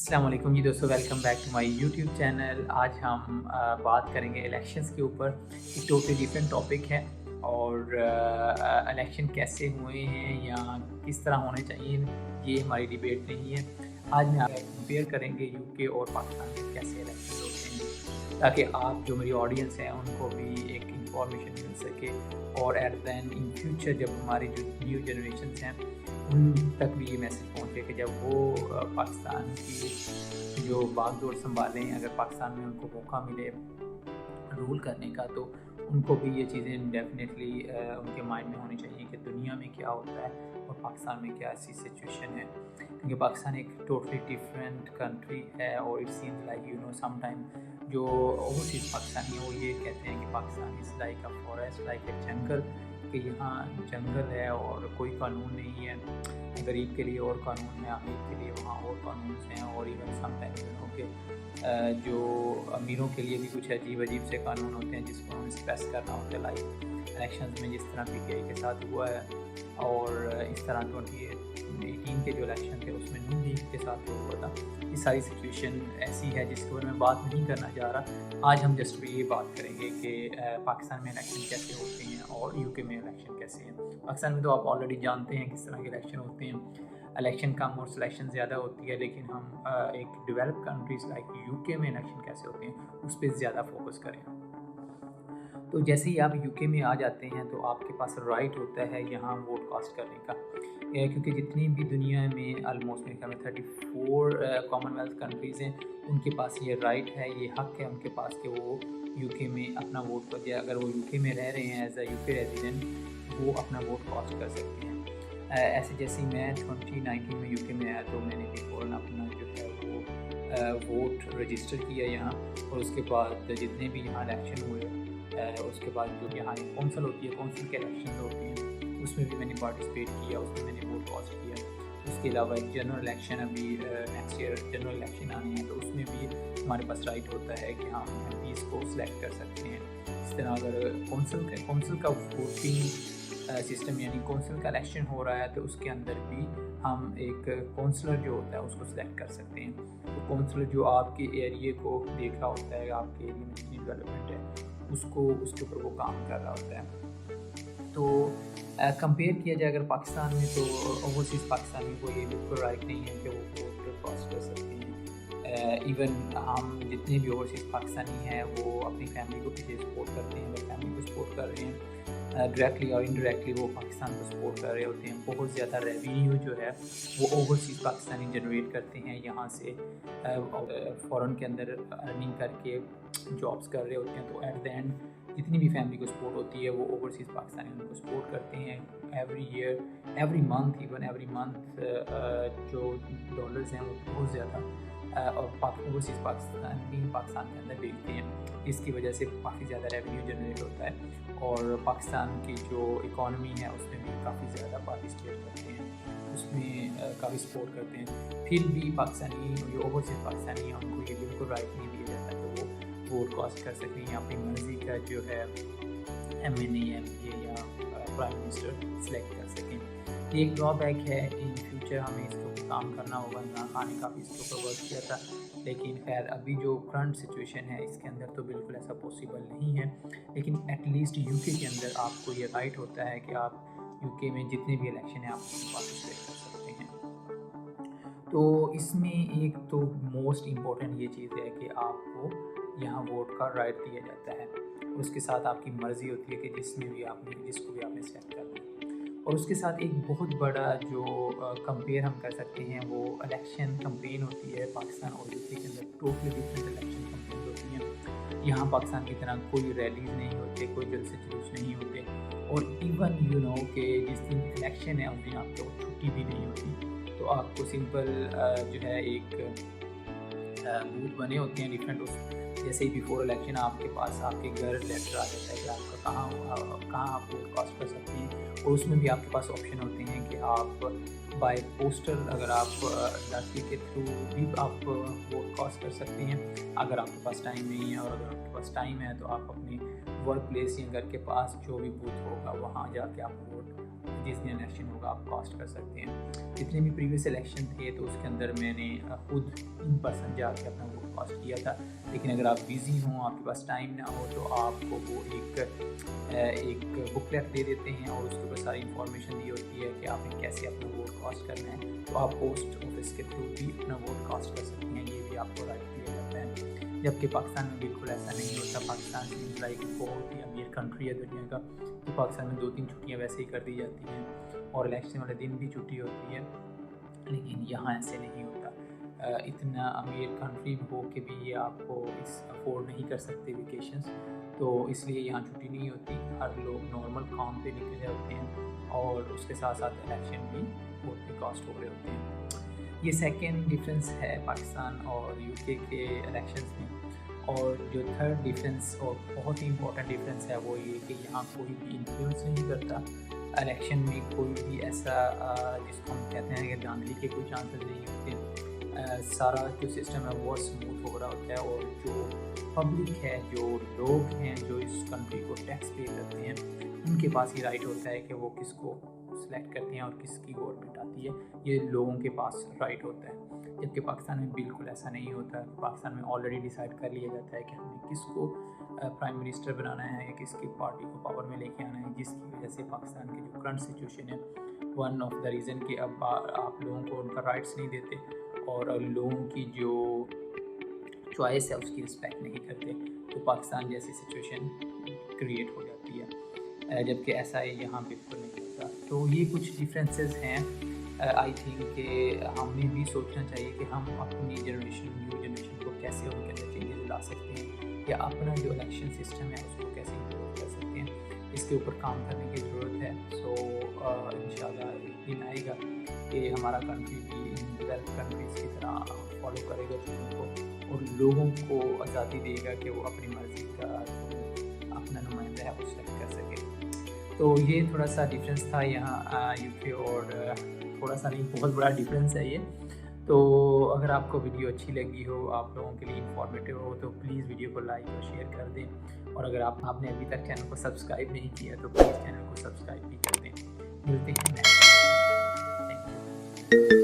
अस्सलाम वालेकुम जी दोस्तों, welcome back to my YouTube channel. आज हम बात करेंगे इलेक्शंस के ऊपर। एक टोटली डिफरेंट टॉपिक है और इलेक्शन कैसे हुए हैं या किस तरह होने चाहिए, ये हमारी डिबेट नहीं है। आज मैं कंपेयर करेंगे यूके और पाकिस्तान में कैसे इलेक्शन होते हैं, ताकि आप जो मेरी ऑडियंस है उनको भी एक इंफॉर्मेशन मिल सके और at the and in future जब हमारी जो न्यू जनरेशन हैं उन तक भी ये मैसेज पहुँचे कि जब वो पाकिस्तान की जो बागडोर संभालें, अगर पाकिस्तान में उनको मौका मिले रूल करने का, तो उनको भी ये चीज़ें डेफिनेटली उनके माइंड में होनी चाहिए कि दुनिया में क्या होता है और पाकिस्तान में क्या ऐसी सिचुएशन है। क्योंकि पाकिस्तान एक टोटली डिफरेंट कंट्री है और it seems like some time जो ओवरसीज़ पाकिस्तानी है वो ये कहते हैं कि Pakistan is like a forest, like a jungle, कि यहाँ जंगल है और कोई कानून नहीं है। गरीब के लिए और कानून है, अमीर के लिए वहाँ और कानून हैं, और इवन समटाइम के जो अमीरों के लिए भी कुछ अजीब अजीब से कानून होते हैं जिसको हमें स्ट्रेस करना होता है, लाइक इलेक्शंस में जिस तरह पीटीआई के साथ हुआ है और इस तरह 2018 के जो इलेक्शन थे उसमें नून लीग के साथ जो हुआ था। ये सारी सिचुएशन ऐसी है जिसके बारे में बात नहीं करना चाह रहा। आज हम जस्ट ये बात करेंगे कि पाकिस्तान में इलेक्शन कैसे होते हैं और यूके में इलेक्शन कैसे हैं। पाकिस्तान में तो आप ऑलरेडी जानते हैं किस तरह के इलेक्शन होते हैं, इलेक्शन कम और सिलेक्शन ज़्यादा होती है, लेकिन हम एक डेवलप कंट्रीज़ लाइक यूके में इलेक्शन कैसे होते हैं उस पर ज़्यादा फोकस करें। तो जैसे ही आप यूके में आ जाते हैं तो आपके पास राइट होता है यहाँ वोट कास्ट करने का, क्योंकि जितनी भी दुनिया में ऑलमोस्ट मेरे ख्याल में 34 कॉमनवेल्थ कंट्रीज़ हैं, उनके पास ये राइट है, ये हक है उनके पास कि वो यूके में अपना वोट कर दिया। अगर वो यूके में रह रहे हैं एज अ यूके रेजिडेंट, वो अपना वोट कास्ट कर सकते हैं। ऐसे जैसे मैं 2019 में यूके में आया तो मैंने भी फ़ौरन अपना जो है वो वोट रजिस्टर किया यहाँ, और उसके बाद जितने भी यहाँ इलेक्शन हुए, उसके बाद जो यहाँ एक कौंसल होती है, कौंसल के इलेक्शन होते हैं, उसमें भी मैंने पार्टिसिपेट किया, उसमें मैंने वोट कास्ट किया। उसके अलावा एक जनरल इलेक्शन अभी नेक्स्ट ईयर जनरल इलेक्शन आने हैं, तो उसमें भी हमारे पास राइट होता है कि हम एमपीज़ को सिलेक्ट कर सकते हैं। इस तरह अगर कौंसल का वोटिंग सिस्टम यानी कौंसल का इलेक्शन हो रहा है तो उसके अंदर भी हम एक कौंसलर जो होता है उसको सिलेक्ट कर सकते हैं। तो कौंसलर जो आपके एरिया को देख रहा होता है, आपके एरिया में जितनी डेवलपमेंट है उसके ऊपर वो काम कर रहा होता है। तो कंपेयर किया जाए अगर पाकिस्तान में, तो ओवरसीज़ पाकिस्तानी को ये बिल्कुल राइट नहीं है कि वो वोट कास्ट कर सकते हैं। इवन हम जितने भी ओवरसीज़ पाकिस्तानी हैं वो अपनी फैमिली को पीछे सपोर्ट करते हैं, अगर फैमिली को सपोर्ट कर रहे हैं डायरेक्टली और इनडायरेक्टली वो पाकिस्तान को सपोर्ट कर रहे होते हैं। बहुत ज़्यादा रेवेन्यू जो है वो ओवरसीज़ पाकिस्तानी जनरेट करते हैं, यहाँ से फ़ॉरेन के अंदर अर्निंग करके जॉब्स कर रहे होते हैं। तो एट द एंड जितनी भी फैमिली को सपोर्ट होती है वो ओवरसीज़ पाकिस्तानी उनको सपोर्ट करते हैं every year, every month, even every month जो डॉलर्स हैं वो बहुत ज़्यादा और ओवरसीज़ पाकिस्तान के अंदर भेजते हैं। इसकी वजह से काफ़ी ज़्यादा रेवेन्यू जनरेट होता है और पाकिस्तान की जो इकॉनमी है उसमें भी काफ़ी ज़्यादा पार्टिसिपेट करते हैं, उसमें काफ़ी सपोर्ट करते हैं। फिर भी पाकिस्तानी जो ओवरसीज़ पाकिस्तानी हैं उनको ये बिल्कुल राइट नहीं दिया जाता कि वो वोट कास्ट कर सकें या अपनी मर्ज़ी का जो है एमएनए, एमपी या प्राइम मिनिस्टर सेलेक्ट कर सकें। ये एक ड्रॉबैक है, इन फ्यूचर हमें इसके ऊपर काम करना होगा। इमरान खान ने काफ़ी इसके ऊपर वर्क किया था, लेकिन खैर अभी जो करंट सिचुएशन है इसके अंदर तो बिल्कुल ऐसा पॉसिबल नहीं है। लेकिन एटलीस्ट यूके के अंदर आपको ये राइट होता है कि आप यूके में जितने भी इलेक्शन हैं आप उसमें पार्टिसिपेट कर सकते हैं। तो इसमें एक तो मोस्ट इम्पॉर्टेंट ये चीज़ है कि आपको यहाँ वोट का राइट दिया जाता है, और उसके साथ आपकी मर्ज़ी होती है कि जिसको भी आपने सेलेक्ट करना है। और उसके साथ एक बहुत बड़ा जो कंपेयर हम कर सकते हैं वो इलेक्शन कंपेन होती है पाकिस्तान और यूके के अंदर। टोटली डिफरेंट इलेक्शन कंपेन होती हैं। यहाँ पाकिस्तान की तरह कोई रैलीज नहीं होते, कोई जलसे जुलूस नहीं होते, और इवन कि जिस दिन इलेक्शन है उस दिन आपको छुट्टी भी नहीं होती। तो आपको सिंपल जो है एक बूथ बने होते हैं डिफरेंट, उस जैसे ही बिफोर इलेक्शन आपके पास आपके घर लेटर आ जाता है कि आपका कहाँ आप वोट कास्ट कर सकते हैं, और उसमें भी आपके पास ऑप्शन होते हैं कि आप बाय पोस्टल, अगर आप डाकिए के थ्रू भी आप वोट कास्ट कर सकते हैं अगर आपके पास टाइम नहीं है, और अगर आपके पास टाइम है तो आप अपने वर्क प्लेस या घर के पास जो भी बूथ होगा वहाँ जाके आप जिस दिन इलेक्शन होगा आप कास्ट कर सकते हैं। जितने भी प्रीवियस इलेक्शन थे तो उसके अंदर मैंने खुद इन पर्सन जाके अपना वोट कास्ट किया था, लेकिन अगर आप बिज़ी हों, आपके पास टाइम ना हो, तो आपको वो एक बुकलेट दे देते हैं और उसके ऊपर सारी इन्फॉर्मेशन दी होती है कि आपने कैसे अपना वोट कास्ट करना है। तो आप पोस्ट ऑफिस के थ्रू भी अपना वोट कास्ट कर सकते हैं, ये भी आपको राइट दिया जाता है। जबकि पाकिस्तान में बिल्कुल ऐसा नहीं होता। पाकिस्तान सीम्स लाइक बहुत ही अमीर कंट्री है दुनिया का, तो पाकिस्तान में 2-3 छुट्टियाँ वैसे ही कर दी जाती हैं और इलेक्शन वाले दिन भी छुट्टी होती है, लेकिन यहाँ ऐसे नहीं होता। इतना अमीर कंट्री हो के भी ये आपको अफोर्ड नहीं कर सकते वेकेशंस, तो इसलिए यहाँ छुट्टी नहीं होती। हर लोग नॉर्मल काम पे निकले होते हैं और उसके साथ साथ इलेक्शन भी वोट पे कास्ट हो रहे होते हैं। ये सेकंड डिफरेंस है पाकिस्तान और यूके के इलेक्शंस में। और जो थर्ड डिफरेंस और बहुत ही इंपॉर्टेंट डिफरेंस है वो ये कि यहाँ कोई भी इन्फ्लुएंस नहीं करता इलेक्शन में। कोई भी ऐसा जिसको हम कहते हैं कि धांधली के कोई चांसेस नहीं होते। सारा जो सिस्टम है वो स्मूथ हो रहा होता है और जो पब्लिक है, जो लोग हैं जो इस कंट्री को टैक्स पे करते हैं, उनके पास ये राइट होता है कि वो किसको सेलेक्ट करते हैं और किसकी गवर्नमेंट आती है, ये लोगों के पास राइट होता है। जबकि पाकिस्तान में बिल्कुल ऐसा नहीं होता। पाकिस्तान में ऑलरेडी डिसाइड कर लिया जाता है कि हमने किसको प्राइम मिनिस्टर बनाना है या किसकी पार्टी को पावर में लेके आना है, जिसकी वजह से पाकिस्तान की जो करंट सिचुएशन है, वन ऑफ द रीज़न कि अब आप लोगों को उनका राइट्स नहीं देते और लोगों की जो चॉइस है उसकी रिस्पेक्ट नहीं करते, तो पाकिस्तान जैसी सिचुएशन क्रिएट हो जाती है। जबकि ऐसा है यहाँ बिल्कुल नहीं होता। तो ये कुछ डिफरेंसेस हैं। आई थिंक कि हमें भी सोचना चाहिए कि हम अपनी जनरेशन, न्यू जनरेशन को कैसे उनके अंदर चेंजेस ला सकते हैं या अपना जो इलेक्शन सिस्टम है उसको कैसे इम्प्रूव कर सकते हैं। इसके ऊपर काम करने की ज़रूरत है। सो इंशाल्लाह एक दिन आएगा कि हमारा कंट्री भी इन डेवलप्ड कंट्रीज़ की तरह फॉलो करेगा चीज़ों को और लोगों को आज़ादी देगा कि वो अपनी मर्ज़ी का अपना नुमाइंदा है वो सेलेक्ट कर सके। तो ये थोड़ा सा डिफरेंस था यहाँ यूके और थोड़ा सा नहीं, बहुत बड़ा डिफरेंस है ये। तो अगर आपको वीडियो अच्छी लगी हो, आप लोगों के लिए इंफॉर्मेटिव हो, तो प्लीज़ वीडियो को लाइक और शेयर कर दें। और अगर आपने अभी तक चैनल को सब्सक्राइब नहीं किया तो प्लीज़ चैनल को सब्सक्राइब भी कर दें। मिलते हैं नेक्स्ट। Thank you.